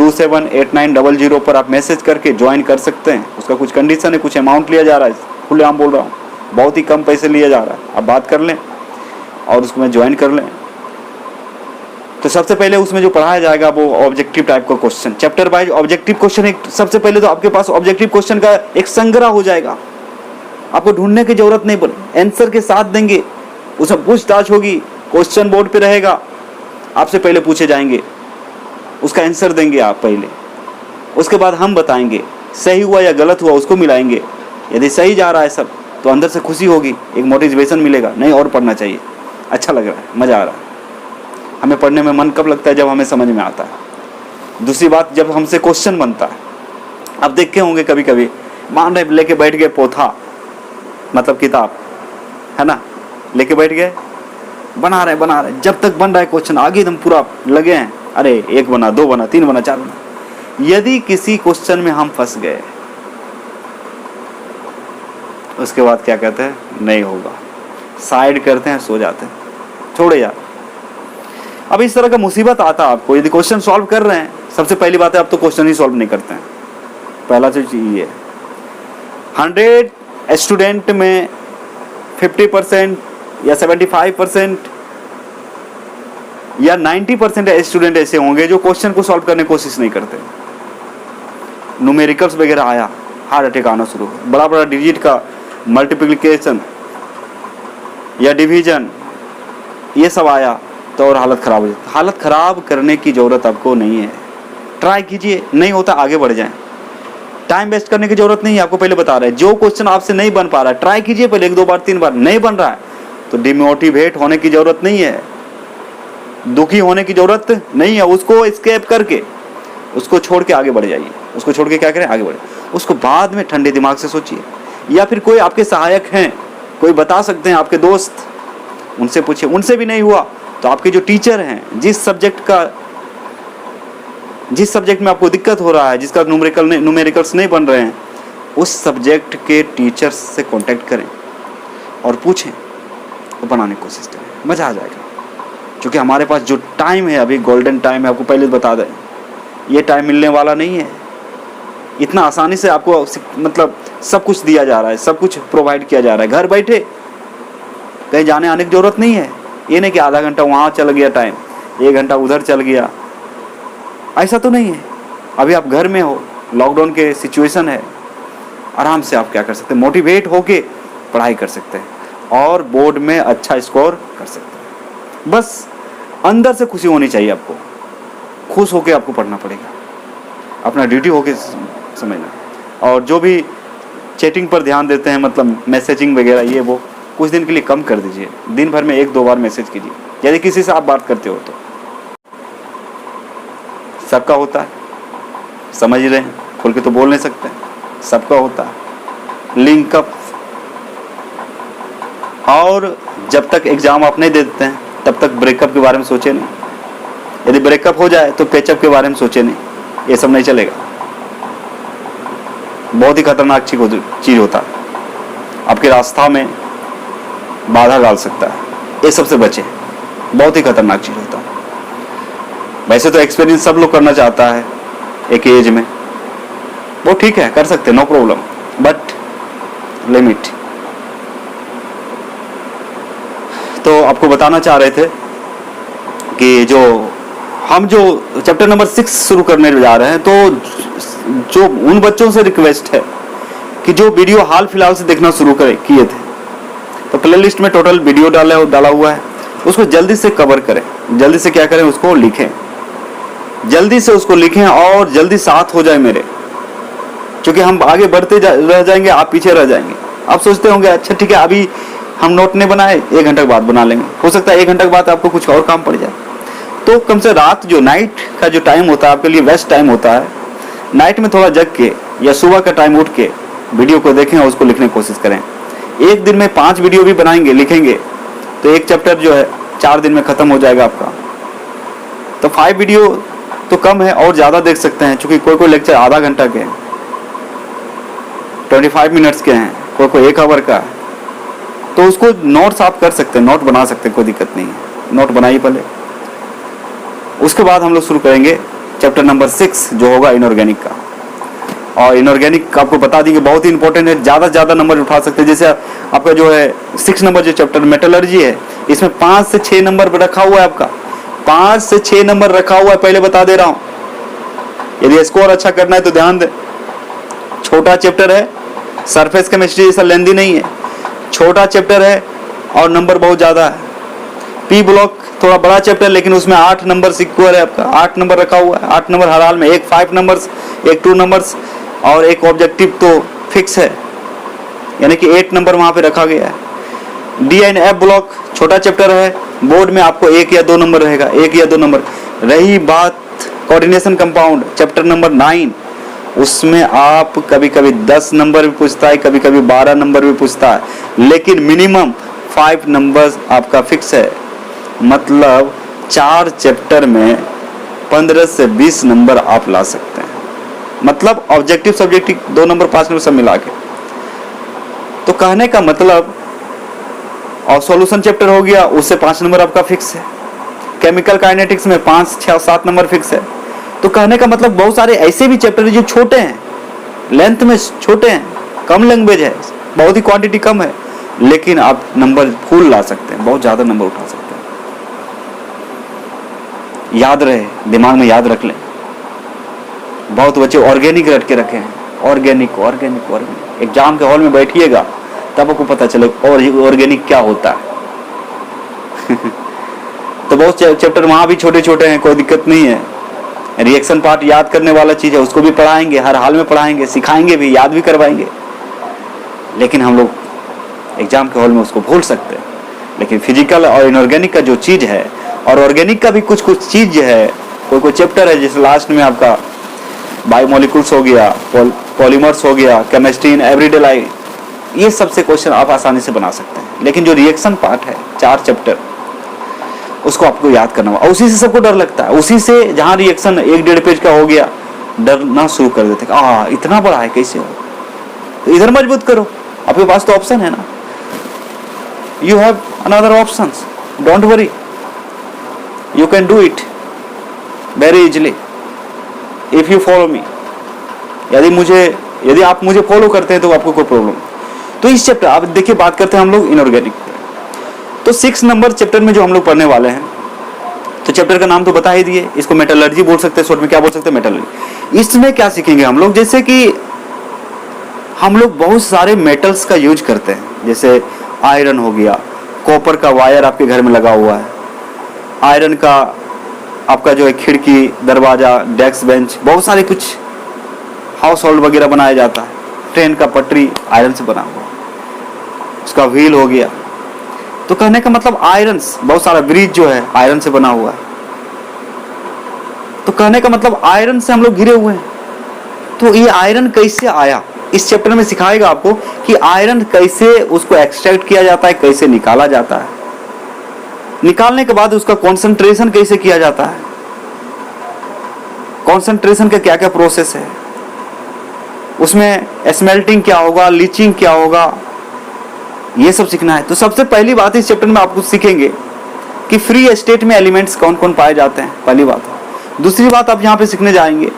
278900 पर आप मैसेज करके ज्वाइन कर सकते हैं। उसका कुछ कंडीशन है, कुछ अमाउंट लिया जा रहा है, खुलेआम बोल रहा हूँ, बहुत ही कम पैसे लिया जा रहा है। आप बात कर लें और उसमें ज्वाइन कर लें। तो सबसे पहले उसमें जो पढ़ाया जाएगा वो ऑब्जेक्टिव टाइप का question, chapter wise objective question. एक सबसे पहले तो आपके पास ऑब्जेक्टिव क्वेश्चन का एक संग्रह हो जाएगा, आपको ढूंढने की जरूरत नहीं पड़े, आंसर के साथ देंगे। उसमें पूछताछ होगी, क्वेश्चन बोर्ड पे रहेगा, आपसे पहले पूछे जाएंगे, उसका आंसर देंगे आप पहले, उसके बाद हम बताएंगे सही हुआ या गलत हुआ, उसको मिलाएंगे। यदि सही जा रहा है सब तो अंदर से खुशी होगी, एक मोटिवेशन मिलेगा, नहीं और पढ़ना चाहिए, अच्छा लग रहा है, मज़ा आ रहा है। हमें पढ़ने में मन कब लगता है? जब हमें समझ में आता है। दूसरी बात, जब हमसे क्वेश्चन बनता है। आप देखे होंगे कभी कभी, मान रहे लेके बैठ गए पोथा, मतलब किताब है ना, लेके बैठ गए, बना रहे, जब तक बन रहा है क्वेश्चन आगे एकदम पूरा लगे हैं, अरे 1 बना, 2 बना, 3 बना, 4 बना। यदि किसी क्वेश्चन में हम फंस गए, उसके बाद क्या कहते हैं? नहीं होगा, साइड करते हैं, सो जाते हैं, छोड़े यार। अब इस तरह का मुसीबत आता है आपको। यदि क्वेश्चन सॉल्व कर रहे हैं, सबसे पहली बात है आप तो क्वेश्चन ही सॉल्व नहीं करते हैं। पहला चीज ये, 100 स्टूडेंट में 50% या 75% या 90% स्टूडेंट ऐसे होंगे जो क्वेश्चन को सॉल्व करने की कोशिश नहीं करते। न्यूमेरिकल्स वगैरह आया, हार्ट अटैक आना शुरू, बड़ा बड़ा डिजिट का मल्टीप्लिकेशन या डिवीजन, ये सब आया तो और हालत ख़राब हो जाती। हालत ख़राब करने की ज़रूरत आपको नहीं है, ट्राई कीजिए, नहीं होता आगे बढ़ जाएं। टाइम वेस्ट करने की ज़रूरत नहीं है, आपको पहले बता रहे हैं। जो क्वेश्चन आपसे नहीं बन पा रहा है, ट्राई कीजिए पहले 1 2 बार 3 बार, नहीं बन रहा है तो डिमोटिवेट होने की ज़रूरत नहीं है, दुखी होने की ज़रूरत नहीं है। उसको एस्केप करके, उसको छोड़ के आगे बढ़ जाइए। उसको छोड़ के क्या करें? आगे बढ़े। उसको बाद में ठंडे दिमाग से सोचिए, या फिर कोई आपके सहायक हैं, कोई बता सकते हैं, आपके दोस्त, उनसे पूछिए। उनसे भी नहीं हुआ तो आपके जो टीचर हैं, जिस सब्जेक्ट में आपको दिक्कत हो रहा है, जिसका न्यूमेरिकल्स नहीं बन रहे हैं, उस सब्जेक्ट के टीचर्स से कांटेक्ट करें और पूछें, वो बनाने की कोशिश करें, मज़ा आ जाएगा। क्योंकि हमारे पास जो टाइम है अभी, गोल्डन टाइम है, आपको पहले बता दें, ये टाइम मिलने वाला नहीं है। इतना आसानी से आपको मतलब सब कुछ दिया जा रहा है, सब कुछ प्रोवाइड किया जा रहा है, घर बैठे, कहीं जाने आने की ज़रूरत नहीं है। ये नहीं कि आधा घंटा वहाँ चल गया टाइम, 1 घंटा उधर चल गया, ऐसा तो नहीं है। अभी आप घर में हो, लॉकडाउन के सिचुएशन है, आराम से आप क्या कर सकते हैं? मोटिवेट होके पढ़ाई कर सकते हैं और बोर्ड में अच्छा स्कोर कर सकते हैं। बस अंदर से खुशी होनी चाहिए आपको, खुश होके आपको पढ़ना पड़ेगा, अपना ड्यूटी होके समझना। और जो भी चैटिंग पर ध्यान देते हैं, मतलब मैसेजिंग वगैरह, ये वो कुछ दिन के लिए कम कर दीजिए। दिन भर में 1 2 बार मैसेज कीजिए, यदि किसी से आप बात करते हो तो। सबका होता है, समझ रहे हैं, खुल के तो बोल नहीं सकते, सबका होता है लिंकअप। और जब तक एग्जाम आप नहीं दे देते हैं तब तक ब्रेकअप के बारे में सोचे नहीं। यदि ब्रेकअप हो जाए तो पैचअप के बारे में सोचे नहीं, ये सब नहीं चलेगा। बहुत ही खतरनाक चीज होता है, आपके रास्ता में बाधा डाल सकता है, ये सबसे बचे। बहुत ही खतरनाक चीज होता है। वैसे तो एक्सपीरियंस सब लोग करना चाहता है एक एज में, वो ठीक है, कर सकते, नो प्रॉब्लम, बट लिमिट। तो आपको बताना चाह रहे थे कि हम जो चैप्टर नंबर 6 शुरू करने जा रहे हैं, तो जो उन बच्चों से रिक्वेस्ट है कि जो वीडियो हाल फिलहाल से देखना शुरू किए थे, तो प्लेलिस्ट में टोटल वीडियो डाला हुआ है, उसको जल्दी से कवर करें। जल्दी से क्या करें? उसको लिखें, जल्दी से उसको लिखें और जल्दी साथ हो जाए मेरे, क्योंकि हम आगे बढ़ते रह जाएंगे, आप पीछे रह जाएंगे। आप सोचते होंगे अच्छा ठीक है, अभी हम नोट नहीं बनाए, 1 घंटे के बाद बना लेंगे। हो सकता है 1 घंटे के बाद आपको कुछ और काम पड़ जाए। तो कम से रात, जो नाइट का जो टाइम होता है आपके लिए बेस्ट टाइम होता है, नाइट में थोड़ा जग के या सुबह का टाइम उठ के वीडियो को देखें और उसको लिखने की कोशिश करें। एक दिन में 5 वीडियो भी बनाएंगे, लिखेंगे, तो एक चैप्टर जो है 4 दिन में ख़त्म हो जाएगा आपका। तो 5 वीडियो तो कम है, और ज़्यादा देख सकते हैं, क्योंकि कोई लेक्चर आधा घंटा के हैं, 25 मिनट्स के हैं, कोई 1 आवर का है। तो उसको नोट्स आप कर सकते हैं, नोट बना सकते हैं, कोई दिक्कत नहीं है, नोट बनाइए पहले। उसके बाद हम लोग शुरू करेंगे चैप्टर नंबर 6 जो होगा इनऑर्गेनिक का। और इनऑर्गेनिक आपको बता दी कि बहुत ही इंपॉर्टेंट है, ज़्यादा से ज़्यादा नंबर उठा सकते हैं। जैसे आपका जो है 6 नंबर जो चैप्टर मेटलर्जी है, इसमें 5 से 6 नंबर रखा हुआ है आपका, 5 से 6 नंबर रखा हुआ है, पहले बता दे रहा हूँ। यदि स्कोर अच्छा करना है तो ध्यान दें। छोटा चैप्टर है, सरफेस केमिस्ट्री जैसा लेंदी नहीं है, छोटा चैप्टर है और नंबर बहुत ज़्यादा है। पी ब्लॉक थोड़ा बड़ा चैप्टर, लेकिन उसमें 8 नंबर सिक्योर है आपका, 8 नंबर रखा हुआ है। 8 नंबर हर हाल में, एक 5 नंबर्स, एक 2 नंबर्स और एक ऑब्जेक्टिव तो फिक्स है, यानी कि 8 नंबर वहाँ पे रखा गया है। डी एंड एफ ब्लॉक छोटा चैप्टर है, बोर्ड में आपको 1 या 2 नंबर रहेगा, 1 या 2 नंबर। रही बात कोऑर्डिनेशन कंपाउंड चैप्टर नंबर 9, उसमें आप कभी कभी 10 नंबर भी पूछता है, कभी कभी 12 नंबर भी पूछता है, लेकिन मिनिमम 5 नंबर्स आपका फिक्स है। मतलब 4 चैप्टर में 15 से 20 नंबर आप ला सकते हैं। मतलब ऑब्जेक्टिव सब्जेक्टिव 2 नंबर 5 नंबर सब मिला के। तो कहने का मतलब, और सॉल्यूशन चैप्टर हो गया, उससे 5 नंबर आपका फिक्स है। केमिकल काइनेटिक्स में 5, 6, 7 नंबर फिक्स है। तो कहने का मतलब बहुत सारे ऐसे भी चैप्टर है जो छोटे हैं, लेंथ में छोटे हैं, कम लैंग्वेज है, बहुत ही क्वांटिटी कम है, लेकिन आप नंबर फुल ला सकते हैं, बहुत ज्यादा नंबर उठा सकते हैं। याद रहे, दिमाग में याद रख लें। बहुत बच्चे ऑर्गेनिक रट के रखे हैं, ऑर्गेनिक ऑर्गेनिक ऑर्गेनिक। एग्जाम के हॉल में बैठिएगा तब आपको पता चले ऑर्गेनिक क्या होता है। तो बहुत चैप्टर वहां भी छोटे छोटे हैं, कोई दिक्कत नहीं है। रिएक्शन पार्ट याद करने वाला चीज है, उसको भी पढ़ाएंगे, हर हाल में पढ़ाएंगे, सिखाएंगे भी, याद भी करवाएंगे। लेकिन हम लोग एग्जाम के हॉल में उसको भूल सकते हैं। लेकिन फिजिकल और इनऑर्गेनिक का जो चीज है, और ऑर्गेनिक का भी कुछ कुछ चीज है, कोई कोई चैप्टर है जैसे लास्ट में आपका बायोमोलिकुल्स हो गया, पॉलीमर्स हो गया, केमिस्ट्री इन एवरीडे लाइफ, ये सबसे क्वेश्चन आप आसानी से बना सकते हैं। लेकिन जो रिएक्शन पार्ट है 4 चैप्टर, उसको आपको याद करना होगा। उसी से सबको डर लगता है, उसी से जहां रिएक्शन 1-1.5 पेज का हो गया, डरना शुरू कर देते हैं, इतना बड़ा है कैसे हो। तो इधर मजबूत करो, आपके पास तो ऑप्शन है ना, you have another options, don't worry, you can do it very easily if you follow me. यदि आप मुझे फॉलो करते हैं तो आपको कोई प्रॉब्लम। तो इस चैप्टर आप देखिए, बात करते हैं हम लोग इनऑर्गेनिक। तो 6 नंबर चैप्टर में जो हम लोग पढ़ने वाले हैं, तो चैप्टर का नाम तो बता ही दिए, इसको मेटलर्जी बोल सकते हैं, शॉर्ट में क्या बोल सकते हैं, मेटलर्जी। इसमें क्या सीखेंगे हम लोग, जैसे कि हम लोग बहुत सारे मेटल्स का यूज करते हैं, जैसे आयरन हो गया, कॉपर का वायर आपके घर में लगा हुआ है, आयरन का आपका जो है खिड़की, दरवाजा, डेस्क, बेंच, बहुत सारे कुछ हाउस होल्ड वगैरह बनाया जाता है। ट्रेन का पटरी आयरन से बना हुआ, उसका व्हील हो गया। तो कहने का मतलब आयरन, बहुत सारा ब्रिज जो है आयरन से बना हुआ है। तो कहने का मतलब आयरन से हम लोग घिरे हुए हैं। तो ये आयरन कैसे आया, इस चैप्टर में सिखाएगा आपको कि आयरन कैसे उसको एक्सट्रैक्ट किया जाता है, कैसे निकाला जाता है, निकालने के बाद उसका कॉन्सेंट्रेशन कैसे किया जाता है, कॉन्सेंट्रेशन का क्या क्या प्रोसेस है, उसमें स्मेल्टिंग क्या होगा, लीचिंग क्या होगा, ये सब सीखना है। तो सबसे पहली बात इस चैप्टर में आपको सीखेंगे कि फ्री स्टेट में एलिमेंट्स कौन कौन पाए जाते हैं, पहली बात। दूसरी बात आप यहाँ पे सीखने जाएंगे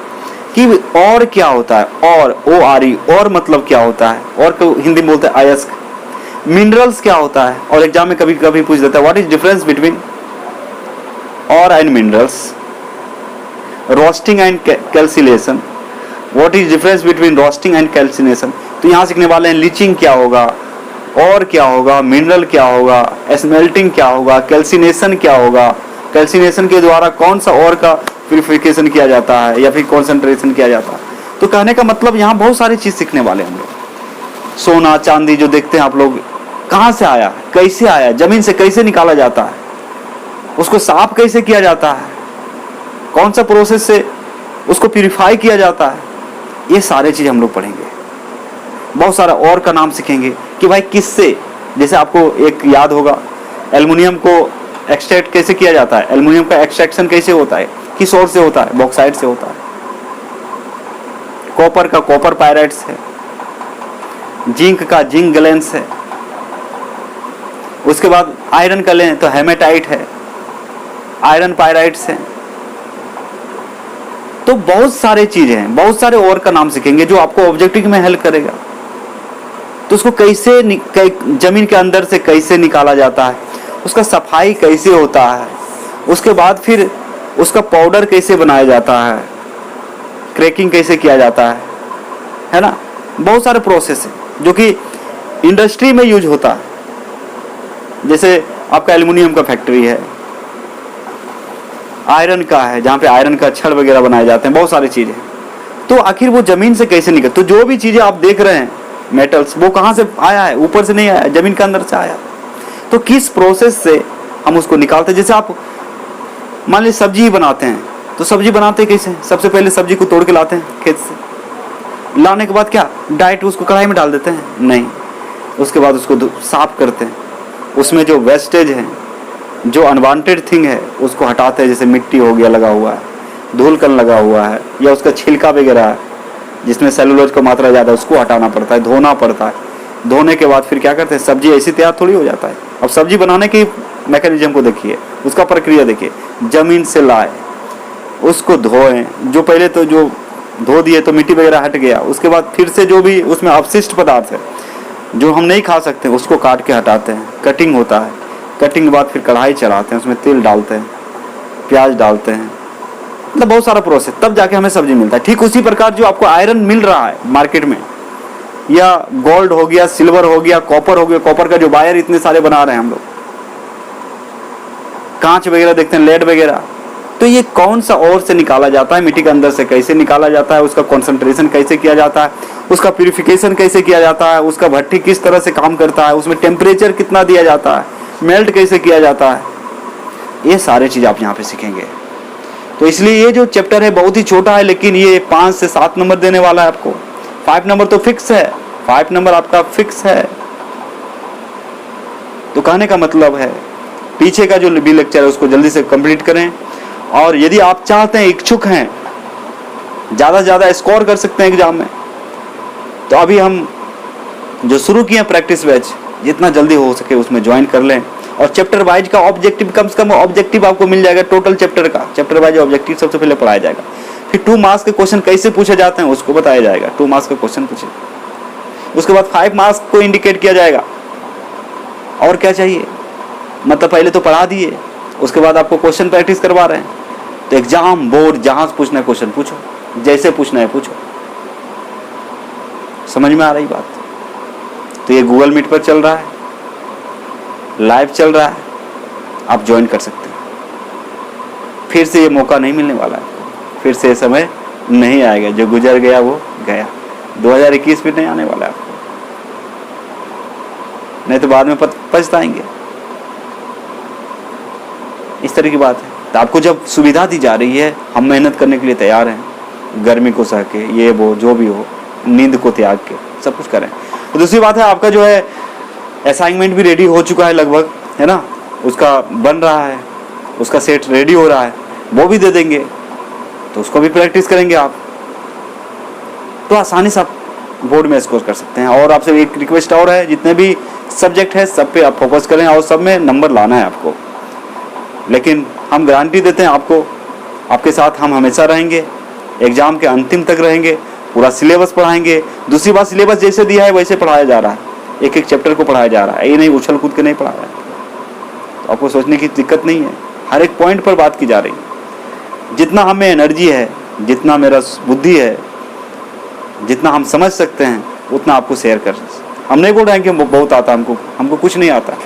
कि और क्या होता है, और ORE, और मतलब क्या होता है, और को हिंदी में बोलते हैं अयस्क। मिनरल्स क्या होता है, और एग्जाम में कभी कभी पूछ देता है व्हाट इज डिफरेंस बिटवीन और and minerals, roasting and calcination, what is difference between roasting and calcination. तो यहाँ सीखने वाले हैं लीचिंग क्या होगा, और क्या होगा, मिनरल क्या होगा, स्मेल्टिंग क्या होगा, कैल्सिनेशन क्या होगा, कैल्सिनेशन के द्वारा कौन सा और का प्यूरिफिकेशन किया जाता है या फिर कॉन्सेंट्रेशन किया जाता है। तो कहने का मतलब यहाँ बहुत सारी चीज सीखने वाले हम लोग। सोना चांदी जो देखते हैं आप लोग, कहाँ से आया, कैसे आया, जमीन से कैसे निकाला जाता है, उसको साफ कैसे किया जाता है, कौन सा प्रोसेस से उसको प्यूरिफाई किया जाता है, ये सारे चीज हम लोग पढ़ेंगे। बहुत सारा और का नाम सीखेंगे कि भाई किससे, जैसे आपको एक याद होगा एल्युमिनियम को एक्सट्रैक्ट कैसे किया जाता है, एल्युमिनियम का एक्सट्रैक्शन कैसे होता है, किस ओर से होता है, बॉक्साइट से होता है। कॉपर का कॉपर पायराइट्स है, जिंक का जिंक ग्लैंस है। उसके बाद आयरन का लें तो हेमेटाइट है, आयरन पायराइट्स है। तो बहुत सारे चीजें हैं, बहुत सारे और का नाम सीखेंगे जो आपको ऑब्जेक्टिव में हेल्प करेगा। तो उसको कैसे जमीन के अंदर से कैसे निकाला जाता है, उसका सफाई कैसे होता है, उसके बाद फिर उसका पाउडर कैसे बनाया जाता है, क्रैकिंग कैसे किया जाता है ना। बहुत सारे प्रोसेस है जो कि इंडस्ट्री में यूज होता है। जैसे आपका एल्युमिनियम का फैक्ट्री है, आयरन का है जहाँ पे आयरन का छड़ वगैरह बनाए जाते हैं, बहुत सारी चीजें। तो आखिर वो जमीन से कैसे निकल, तो जो भी चीजें आप देख रहे हैं मेटल्स, वो कहाँ से आया है? ऊपर से नहीं आया, जमीन के अंदर से आया। तो किस प्रोसेस से हम उसको निकालते हैं? जैसे आप मान लीजिए सब्जी बनाते हैं, तो सब्जी बनाते कैसे? सबसे पहले सब्जी को तोड़ के लाते हैं खेत से, लाने के बाद क्या डायरेक्ट उसको कढ़ाई में डाल देते हैं? नहीं, उसके बाद उसको साफ करते हैं, उसमें जो वेस्टेज है, जो अनवांटेड थिंग है उसको हटाते हैं। जैसे मिट्टी हो गया लगा हुआ है, धूलकण लगा हुआ है, या उसका छिलका वगैरह है जिसमें सेलुलोज का मात्रा ज़्यादा है, उसको हटाना पड़ता है, धोना पड़ता है। धोने के बाद फिर क्या करते हैं, सब्जी ऐसी तैयार थोड़ी हो जाता है। अब सब्जी बनाने की मैकेनिज्म को देखिए, उसका प्रक्रिया देखिए। जमीन से लाए, उसको धोएं, जो पहले तो जो धो दिए तो मिट्टी वगैरह हट गया, उसके बाद फिर से जो भी उसमें अवशिष्ट पदार्थ है जो हम नहीं खा सकते उसको काट के हटाते हैं, कटिंग होता है। कटिंग के बाद फिर कढ़ाई चढ़ाते हैं, उसमें तेल डालते हैं, प्याज डालते हैं, मतलब बहुत सारा प्रोसेस, तब जाके हमें सब्जी मिलता है। ठीक उसी प्रकार जो आपको आयरन मिल रहा है मार्केट में, या गोल्ड हो गया, सिल्वर हो गया, कॉपर हो गया, कॉपर का जो वायर इतने सारे बना रहे हैं हम लोग, कांच वगैरह देखते हैं, लेड वगैरह, तो ये कौन सा और से निकाला जाता है, मिट्टी के अंदर से कैसे निकाला जाता है, उसका कॉन्सेंट्रेशन कैसे किया जाता है, उसका प्यूरिफिकेशन कैसे किया जाता है, उसका भट्टी किस तरह से काम करता है, उसमें टेम्परेचर कितना दिया जाता है, मेल्ट कैसे किया जाता है, ये सारे चीज आप यहाँ पे सीखेंगे। तो इसलिए ये जो चैप्टर है बहुत ही छोटा है, लेकिन ये 5 से 7 नंबर देने वाला है आपको। 5 नंबर तो फिक्स है, 5 नंबर आपका फिक्स है। तो कहने का मतलब है पीछे का जो भी लेक्चर है उसको जल्दी से कंप्लीट करें। और यदि आप चाहते हैं, इच्छुक हैं, ज़्यादा से ज़्यादा स्कोर कर सकते हैं एग्जाम में, तो अभी हम जो शुरू किए प्रैक्टिस बैच, जितना जल्दी हो सके उसमें ज्वाइन कर लें। और चैप्टर वाइज का ऑब्जेक्टिव, कम से कम ऑब्जेक्टिव आपको मिल जाएगा टोटल चैप्टर का। चैप्टर वाइज ऑब्जेक्टिव सबसे पहले पढ़ाया जाएगा, फिर 2 मार्क्स के क्वेश्चन कैसे पूछे जाते हैं उसको बताया जाएगा। 2 मार्क्स का क्वेश्चन पूछे, उसके बाद 5 मार्क्स को इंडिकेट किया जाएगा। और क्या चाहिए, मतलब पहले तो पढ़ा दिए, उसके बाद आपको क्वेश्चन प्रैक्टिस करवा रहे हैं। तो एग्जाम बोर्ड जहां से पूछना है क्वेश्चन पूछो, जैसे पूछना है पूछो। समझ में आ रही बात? तो ये गूगल मीट पर चल रहा है, लाइव चल रहा है, आप ज्वाइन कर सकते हैं। फिर से ये मौका नहीं मिलने वाला है, फिर से ये समय नहीं आएगा। जो गुजर गया वो गया, 2021 में नहीं आने वाला है आपको, नहीं तो बाद में पछताएंगे। इस तरह की बात है। तो आपको जब सुविधा दी जा रही है, हम मेहनत करने के लिए तैयार हैं, गर्मी को सह के, ये वो जो भी हो, नींद को त्याग के सब कुछ करें। तो दूसरी बात है, आपका जो है असाइनमेंट भी रेडी हो चुका है लगभग, है ना, उसका बन रहा है, उसका सेट रेडी हो रहा है, वो भी दे देंगे, तो उसको भी प्रैक्टिस करेंगे आप, तो आसानी से आप बोर्ड में स्कोर कर सकते हैं। और आपसे एक रिक्वेस्ट और है, जितने भी सब्जेक्ट है सब पे आप फोकस करें और सब में नंबर लाना है आपको। लेकिन हम गारंटी देते हैं आपको, आपके साथ हम हमेशा रहेंगे, एग्जाम के अंतिम तक रहेंगे, पूरा सिलेबस पढ़ाएंगे। दूसरी बात, सिलेबस जैसे दिया है वैसे पढ़ाया जा रहा है, एक एक चैप्टर को पढ़ाया जा रहा है, ये नहीं उछल कूद के नहीं पढ़ा रहा है। तो आपको सोचने की दिक्कत नहीं है, हर एक पॉइंट पर बात की जा रही है। जितना हमें एनर्जी है, जितना मेरा बुद्धि है, जितना हम समझ सकते हैं, उतना आपको शेयर कर। हम नहीं बोल रहे हैं कि बहुत आता हमको कुछ नहीं आता,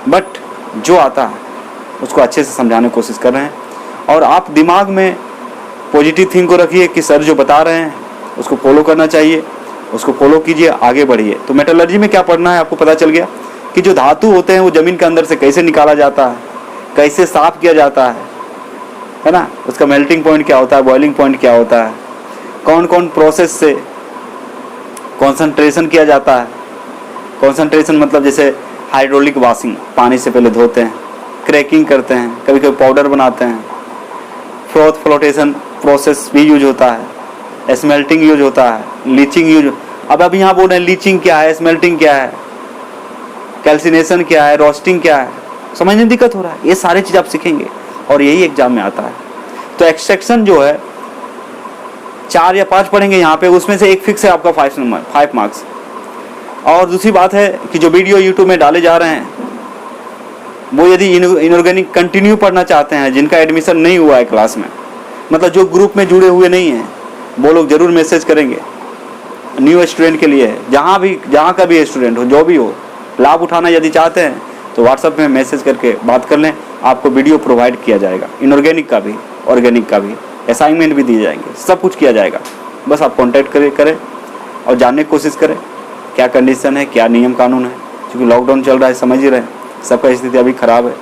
बट जो आता है उसको अच्छे से समझाने की कोशिश कर रहे हैं। और आप दिमाग में पॉजिटिव थिंक को रखिए कि सर जो बता रहे हैं उसको फॉलो करना चाहिए, उसको फॉलो कीजिए, आगे बढ़िए। तो मेटलर्जी में क्या पढ़ना है आपको पता चल गया कि जो धातु होते हैं वो जमीन के अंदर से कैसे निकाला जाता है, कैसे साफ किया जाता है ना, उसका मेल्टिंग पॉइंट क्या होता है, बॉइलिंग पॉइंट क्या होता है, कौन कौन प्रोसेस से कॉन्सेंट्रेशन किया जाता है। कॉन्सेंट्रेशन मतलब जैसे हाइड्रोलिक वॉशिंग, पानी से पहले धोते हैं, क्रैकिंग करते हैं, कभी कभी पाउडर बनाते हैं, फ्लोटेशन प्रोसेस भी यूज होता है, स्मेल्टिंग यूज होता है, लीचिंग यूज। अब यहाँ बोल रहे हैं लीचिंग क्या है, स्मेल्टिंग क्या है, कैल्सिनेशन क्या है, रोस्टिंग क्या है, समझने में दिक्कत हो रहा है, ये सारे चीज़ आप सीखेंगे और यही एग्जाम में आता है। तो एक्सट्रैक्शन जो है 4 या 5 पढ़ेंगे यहाँ पे, उसमें से एक फिक्स है आपका 5 मार्क्स। और दूसरी बात है कि जो वीडियो यूट्यूब में डाले जा रहे हैं वो यदि इनऑर्गेनिक कंटिन्यू पढ़ना चाहते हैं, जिनका एडमिशन नहीं हुआ है क्लास में, मतलब जो ग्रुप में जुड़े हुए नहीं हैं, वो लोग ज़रूर मैसेज करेंगे। न्यू स्टूडेंट के लिए है, जहाँ का भी स्टूडेंट हो, जो भी हो, लाभ उठाना यदि चाहते हैं तो व्हाट्सएप में मैसेज करके बात कर लें, आपको वीडियो प्रोवाइड किया जाएगा, इनऑर्गेनिक का भी, ऑर्गेनिक का भी, असाइनमेंट भी दिए जाएंगे, सब कुछ किया जाएगा। बस आप कॉन्टैक्ट करें और जानने की कोशिश करें क्या कंडीशन है, क्या नियम कानून है। क्योंकि लॉकडाउन चल रहा है, समझ ही रहे हैं, सबका स्थिति अभी ख़राब है,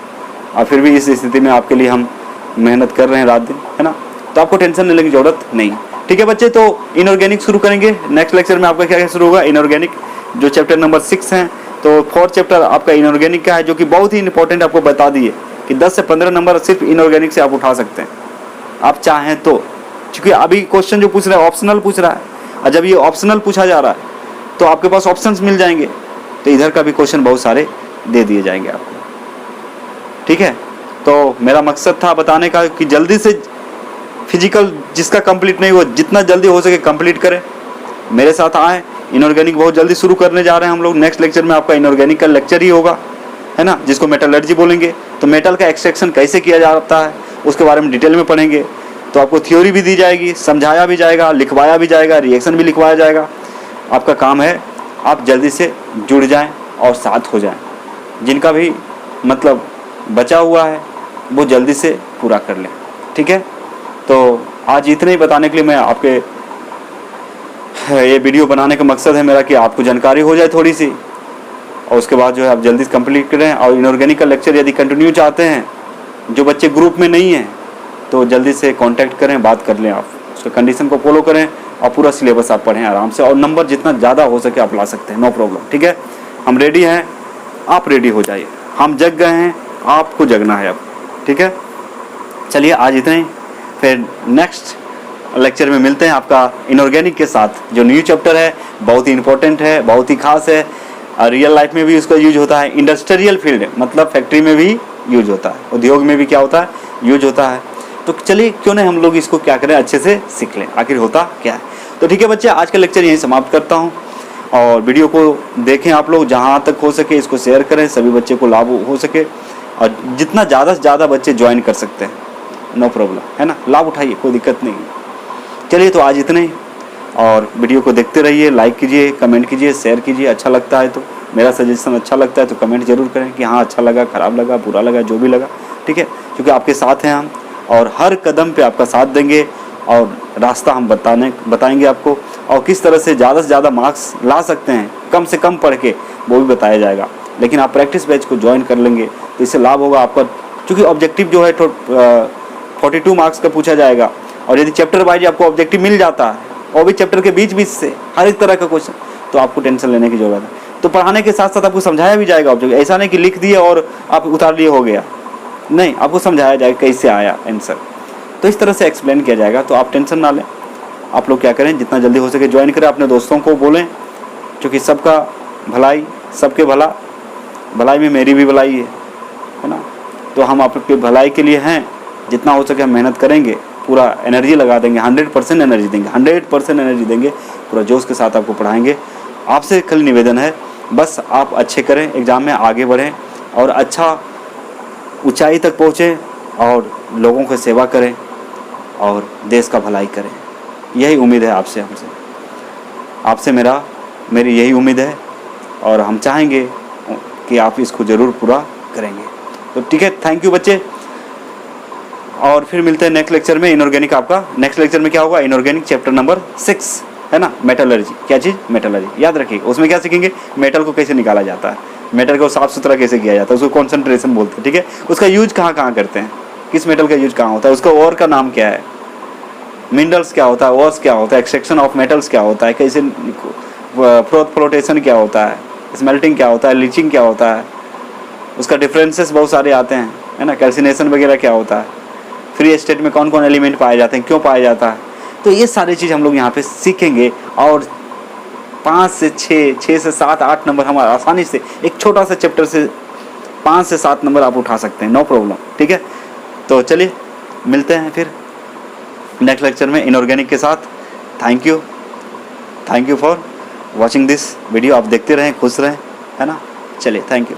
और फिर भी इस स्थिति में आपके लिए हम मेहनत कर रहे हैं रात दिन, है ना। तो आपको टेंशन लेने की ज़रूरत नहीं। ठीक है बच्चे, तो इनऑर्गेनिक शुरू करेंगे। नेक्स्ट लेक्चर में आपका क्या क्या शुरू होगा, इनऑर्गेनिक, जो चैप्टर नंबर 6 है। तो 4th चैप्टर आपका इनऑर्गेनिक का है, जो कि बहुत ही इंपॉर्टेंट आपको बता दिए कि 10 से 15 नंबर सिर्फ इनऑर्गेनिक से आप उठा सकते हैं, आप चाहें तो। क्योंकि अभी क्वेश्चन जो पूछ रहा है ऑप्शनल पूछ रहा है, और जब ये ऑप्शनल पूछा जा रहा है तो आपके पास ऑप्शंस मिल जाएंगे, तो इधर का भी क्वेश्चन बहुत सारे दे दिए जाएंगे आपको। ठीक है, तो मेरा मकसद था बताने का कि जल्दी से फिजिकल जिसका कंप्लीट नहीं हुआ, जितना जल्दी हो सके कंप्लीट करें, मेरे साथ आए। इनऑर्गेनिक बहुत जल्दी शुरू करने जा रहे हैं हम लोग। नेक्स्ट लेक्चर में आपका इनऑर्गेनिक का लेक्चर ही होगा, है ना, जिसको मेटलर्जी बोलेंगे। तो मेटल का एक्सट्रैक्शन कैसे किया जाता है उसके बारे में डिटेल में पढ़ेंगे। तो आपको थ्योरी भी दी जाएगी, समझाया भी जाएगा, लिखवाया भी जाएगा, रिएक्शन भी लिखवाया जाएगा। आपका काम है आप जल्दी से जुड़ जाएं और साथ हो जाएं। जिनका भी मतलब बचा हुआ है वो जल्दी से पूरा कर लें। ठीक है, तो आज इतने ही बताने के लिए मैं आपके ये वीडियो बनाने का मकसद है मेरा कि आपको जानकारी हो जाए थोड़ी सी, और उसके बाद जो है आप जल्दी से कंप्लीट करें। और इनऑर्गेनिक का लेक्चर यदि कंटिन्यू चाहते हैं, जो बच्चे ग्रुप में नहीं हैं, तो जल्दी से कांटेक्ट करें, बात कर लें, आप उसके कंडीशन को फॉलो करें और पूरा सिलेबस आप पढ़ें आराम से, और नंबर जितना ज़्यादा हो सके आप ला सकते हैं, नो प्रॉब्लम। ठीक है, हम रेडी हैं, आप रेडी हो जाइए। हम जग गए हैं, आपको जगना है अब। ठीक है, चलिए आज इतने ही, फिर नेक्स्ट लेक्चर में मिलते हैं आपका इनऑर्गेनिक के साथ। जो न्यू चैप्टर है बहुत ही इंपॉर्टेंट है, बहुत ही खास है, और रियल लाइफ में भी उसका यूज होता है। इंडस्ट्रियल फील्ड मतलब फैक्ट्री में भी यूज होता है, उद्योग में भी क्या होता है, यूज होता है। तो चलिए क्यों नहीं हम लोग इसको क्या करें, अच्छे से सीख लें आखिर होता क्या है। तो ठीक है बच्चे, आज का लेक्चर यहीं समाप्त करता हूँ, और वीडियो को देखें आप लोग, जहाँ तक हो सके इसको शेयर करें, सभी बच्चे को लाभ हो सके, और जितना ज़्यादा से ज़्यादा बच्चे ज्वाइन कर सकते हैं, नो प्रॉब्लम, है ना, लाभ उठाइए, कोई दिक्कत नहीं है। चलिए तो आज इतने ही, और वीडियो को देखते रहिए, लाइक कीजिए, कमेंट कीजिए, शेयर कीजिए। अच्छा लगता है तो, मेरा सजेशन अच्छा लगता है तो कमेंट जरूर करें कि हाँ अच्छा लगा, ख़राब लगा, बुरा लगा, जो भी लगा। ठीक है, क्योंकि आपके साथ हैं हम, और हर कदम पे आपका साथ देंगे, और रास्ता हम बताएंगे आपको, और किस तरह से ज़्यादा मार्क्स ला सकते हैं कम से कम पढ़ के, वो भी बताया जाएगा। लेकिन आप प्रैक्टिस बैच को ज्वाइन कर लेंगे तो इससे लाभ होगा आपका, क्योंकि ऑब्जेक्टिव जो है 42 मार्क्स का पूछा जाएगा, और यदि चैप्टर वाइज आपको ऑब्जेक्टिव मिल जाता है, और भी चैप्टर के बीच से हर एक तरह का क्वेश्चन, तो आपको टेंशन लेने की जरूरत है। तो पढ़ाने के साथ साथ आपको समझाया भी जाएगा ऑब्जेक्टिव, ऐसा नहीं कि लिख दिए और आप उतार लिए हो गया, नहीं, आपको समझाया जाएगा कैसे आया आंसर, तो इस तरह से एक्सप्लेन किया जाएगा। तो आप टेंशन ना लें, आप लोग क्या करें, जितना जल्दी हो सके ज्वाइन करें, अपने दोस्तों को बोलें, क्योंकि सबका भलाई, सबके भलाई में मेरी भी भलाई है ना। तो हम आपके भलाई के लिए हैं, जितना हो सके हम मेहनत करेंगे, पूरा एनर्जी लगा देंगे, 100% एनर्जी देंगे, 100% एनर्जी देंगे, पूरा जोश के साथ आपको पढ़ाएंगे। आपसे खाली निवेदन है, बस आप अच्छे करें, एग्ज़ाम में आगे बढ़ें, और अच्छा ऊंचाई तक पहुँचें, और लोगों की सेवा करें, और देश का भलाई करें। यही उम्मीद है आपसे मेरी यही उम्मीद है, और हम चाहेंगे कि आप इसको ज़रूर पूरा करेंगे। तो ठीक है, थैंक यू बच्चे, और फिर मिलते हैं नेक्स्ट लेक्चर में। इनऑर्गेनिक आपका नेक्स्ट लेक्चर में क्या होगा, इनऑर्गेनिक चैप्टर नंबर 6 है ना, मेटलर्जी। क्या चीज़, मेटलर्जी, याद रखिएगा। उसमें क्या सीखेंगे, मेटल को कैसे निकाला जाता है, मेटल को साफ़ सुथरा कैसे किया जाता है, उसको कॉन्सेंट्रेशन बोलते हैं। ठीक है, उसका यूज कहाँ करते हैं, किस मेटल का यूज कहाँ होता है, उसका ओर का नाम क्या है, मिनरल्स क्या होता है, ओर्स क्या होता है, एक्सट्रैक्शन ऑफ मेटल्स क्या होता है, कैसे फ्लोटेशन क्या होता है, स्मेल्टिंग क्या होता है, लीचिंग क्या होता है, उसका डिफरेंसेस बहुत सारे आते हैं, है ना, कैल्सिनेशन वगैरह क्या होता है, फ्री स्टेट में कौन कौन एलिमेंट पाए जाते हैं, क्यों पाया जाता है। तो ये सारी चीज़ हम लोग यहाँ पे सीखेंगे, और 5 से 6 से 7 8 नंबर हमारा आसानी से, एक छोटा सा चैप्टर से 5 से 7 नंबर आप उठा सकते हैं, नो प्रॉब्लम। ठीक है, तो चलिए मिलते हैं फिर नेक्स्ट लेक्चर में इनऑर्गेनिक के साथ। Thank you for watching this video. आप देखते रहें, खुश रहें, है ना। चलिए, थैंक यू।